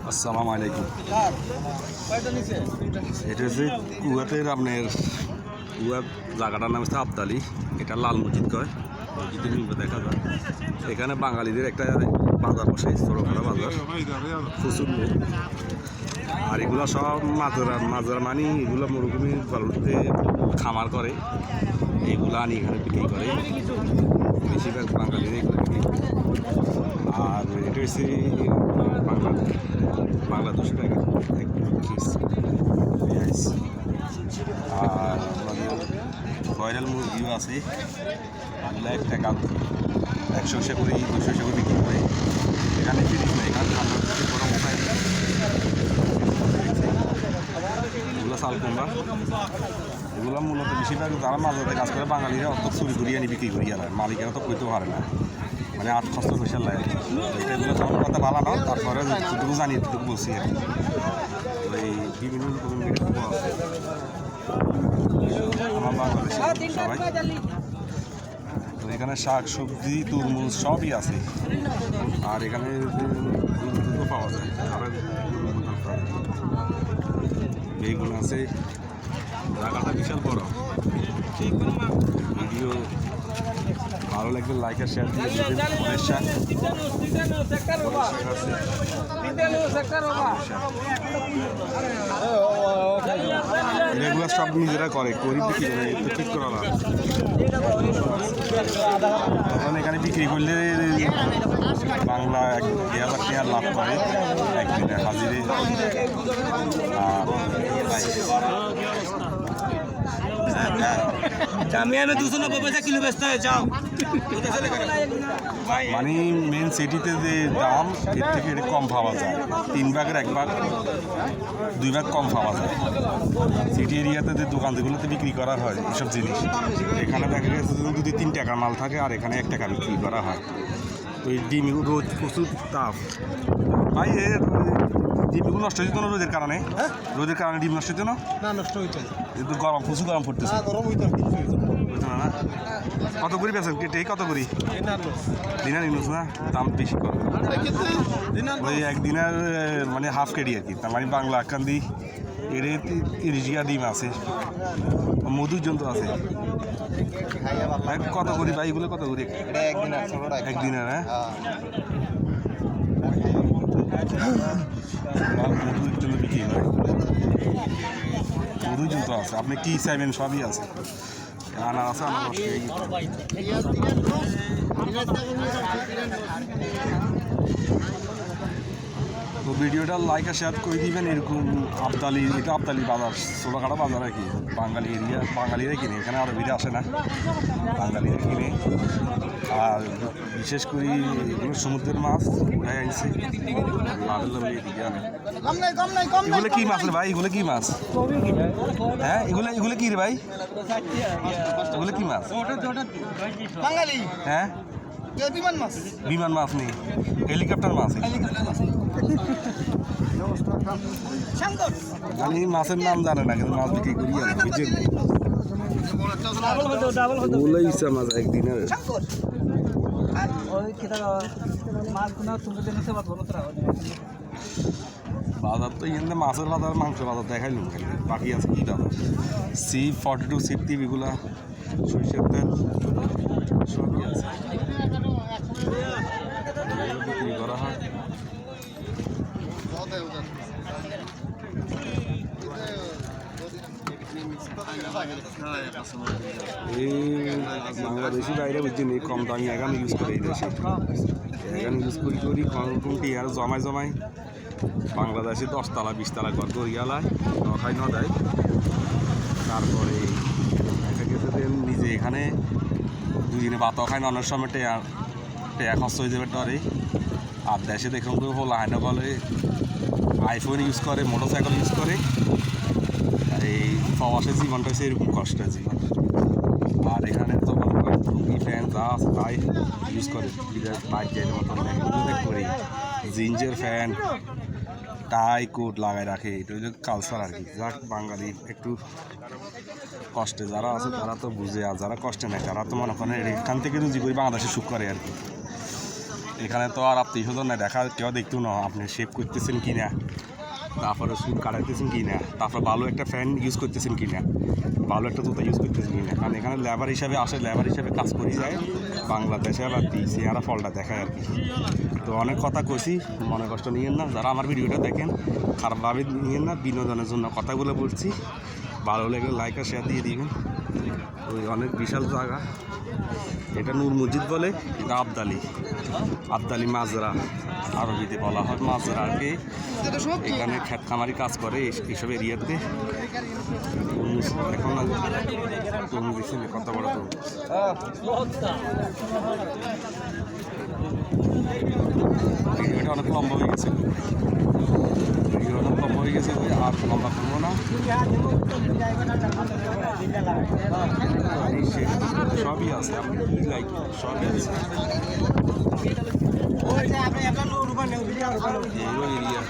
আসসালামু আলাইকুম। এটা হচ্ছে কুয়াতের আপনার কুয়ার জায়গাটার নাম হচ্ছে আবদালি। এটা লাল মসজিদ কয়, মসজিদের নিচে দেখা যায়। এখানে বাঙালিদের একটা বাজার বসে, ছোটোখাটো বাজার, প্রচুর লোক। আর এগুলো সব মাজার মানে এগুলো মরুভূমি বালুতে খামার করে, এগুলো আনি এখানে বিক্রি করে। বেশিরভাগ বাঙালিরা এগুলো বিক্রি করে। আর এটা হচ্ছে বাংলা 200 টাকা এক পিস পেঁয়াজ। আর আমাদের ব্রয়লার মুরগিও আছে, এগুলো 1 টাকা 100 করে 200 করে বিক্রি করে। এখানে ফিরিস না, এখানে ঠান্ডা থেকে গরম খায়। এগুলো চাল কুমড়া, এগুলো মূলত বেশিরভাগ যারা মাঝে কাজ করে বাঙালিরা অত চুরি করিয়ে আনি বিক্রি করিয়া দেয়, মালিকেরা তো কইতেও পারে না, মানে 800 পয়সা লাগে। এটা এগুলো তেমন কথা ভালো না, তারপরে যেটুকু জানি এটুকু বলছি আর কি। এই বিভিন্ন রকম আছে আমার বাংলাদেশে সবাই। তো এখানে শাক সবজি তরমুজ সবই আছে। আর এখানে দুধও পাওয়া যায়, বেগুন আছে। জায়গাটা বিশাল বড়। ভিডিও ভালো লাগলে লাইক আর শেয়ার দিয়ে দেবেন। রেগুলার সব নিজেরা করে, গরিব বিক্রি করে, একটু ঠিক করা না। তখন এখানে বিক্রি করলে বাংলা 1000 টাকা লাভ করে একদিনে হাজিরে। মানে মেন সিটিতে যে দাম এর থেকে এটা কম পাওয়া যায়, 3 ভাগের 1 ভাগ 2 ভাগ কম পাওয়া যায়। সিটি এরিয়াতে যে দোকান যেগুলোতে বিক্রি করা হয় এসব জিনিস, এখানে দেখা গেছে যদি 3 টাকার মাল থাকে আর এখানে 1 টাকা বিক্রি করা হয়। তো এই ডিম রোদ প্রচুর তাপ ভাই, এর ডিমগুলো নষ্ট হয়েছে না রোদের কারণে? রোদের কারণে ডিম নষ্ট হইতো না? নষ্ট হইতো কিন্তু গরম, প্রচুর গরম পড়তেছে। না কত করি বেছেন কেটে? কত করি দিনার ইউজ না? দাম বেশি কর ওই একদিনের মানে হাফ কেডি আর কি। তার মানে বাংলা কান্দি এর 30 টাকা ডিম আছে, মধুর জন্তু আছে। কত করি ভাই এগুলো? কত করি একদিনের? হ্যাঁ, মধুর জন্য বিক্রি হয়, মধুর জন্তু আছে। আপনি কি চাইবেন সবই আছে। আনার আছে, আনার নষ্ট হয়ে গেছে। তো ভিডিওটা লাইক আর শেয়ার করে দিবেন। এরকম আবদালি, এটা আবদালি বাজার, ছোটোখাটো বাজার আর কি। বাঙালি এরিয়া, বাঙালিরাই কিনে, এখানে আরবিরা আসে না, বাঙালিরা কিনে। আর বিশেষ করে এগুলো সমুদ্রের মাছ উঠাই আনছে, লাল লাল এদিকে আনে। এগুলো কি মাছ রে ভাই? এগুলো কি মাছ? হ্যাঁ, এগুলো কি রে ভাই? এগুলো কি মাছ? হ্যাঁ, বিমান মাছ নেই, হেলিকপ্টার মাছ। আমি মাছের নাম জানে না, কিন্তু মাছ বিক্রি করি আর বুঝছেন। ওগুলোই ইচ্ছা মাছ একদিনের। বাজার তো এখানে মাছের বাজার, মাংসের বাজার দেখাইলাম, বাকি আছে কি বাজার? সিপ 42 সিপ টিপ, এগুলা সরিষার তেল সবই আছে, বিক্রি করা হয়। এই বাংলাদেশি বাইরে বুঝছেন, এই কম দামি এগান ইউজ করে, এই দেশে এগান ইউজ করি কোনটি আর জমাই বাংলাদেশে 10 তলা 20 তলা ঘর করিয়ালায় খাই ন দেয়। তারপরে দেখা গেছে নিজে এখানে 2 দিনে ভাতও খায় না, অনেক সময় টেয়া খরচ হয়ে যাবে ডরে। আর দেশে দেখুন তো হলো হাইনা বলে আইফোন ইউজ করে, মোটরসাইকেল ইউজ করে। এই প্রবাসের জীবনটা হচ্ছে এরকম কষ্টের জীবন। আর এখানে তো ফ্যান যা আছে তাই ইউজ করে, বাইকের মতন করি জিন্সের ফ্যান, টাই কোট লাগাই রাখে। এটা হচ্ছে কালচার আর কি। যাক, বাঙালি একটু কষ্টে যারা আছে তারা তো বুঝে, আর যারা কষ্টে নেয় তারা তো মনে করেন এখান থেকে রুজি করি বাংলাদেশে সুখ করে আর কি। এখানে তো আর আত্মীয় স্বজন না, দেখা কেউ দেখতেও না আপনি শেভ করতেছেন কি না, তারপরে চুল কাটাইতেছেন কি না, তারপর ভালো একটা ফ্যান ইউজ করতেছেন কি না, ভালো একটা জুতা ইউজ করতেছেন কি না। কারণ এখানে লেবার হিসাবে আসে, লেবার হিসাবে কাজ করি যায় বাংলাদেশে, আবার চেহারা ফলটা দেখায় আর কি। তো অনেক কথা কইছি, মনে কষ্ট নিয়েন না, যারা আমার ভিডিওটা দেখেন খারাপভাবে নিয়েন না, বিনোদনের জন্য কথাগুলো বলছি। ভালো লাগলে লাইক আর শেয়ার দিয়ে দিবেন। ওই অনেক বিশাল জায়গা, এটা নূর মসজিদ বলে, এটা আবদালি মাজরা, আরবিতে বলা হয় মাজরা আর কি। এখানে খেত খামারি কাজ করে এইসব এরিয়াতে। এখন তরমুজ দিচ্ছেন, কত বড় তরমুজ। ভিডিওটা অনেক লম্বা হয়ে গেছে, আর লম্বা করবো না। সবই আছে, আমি লাইক সবই আছে এই এরিয়া।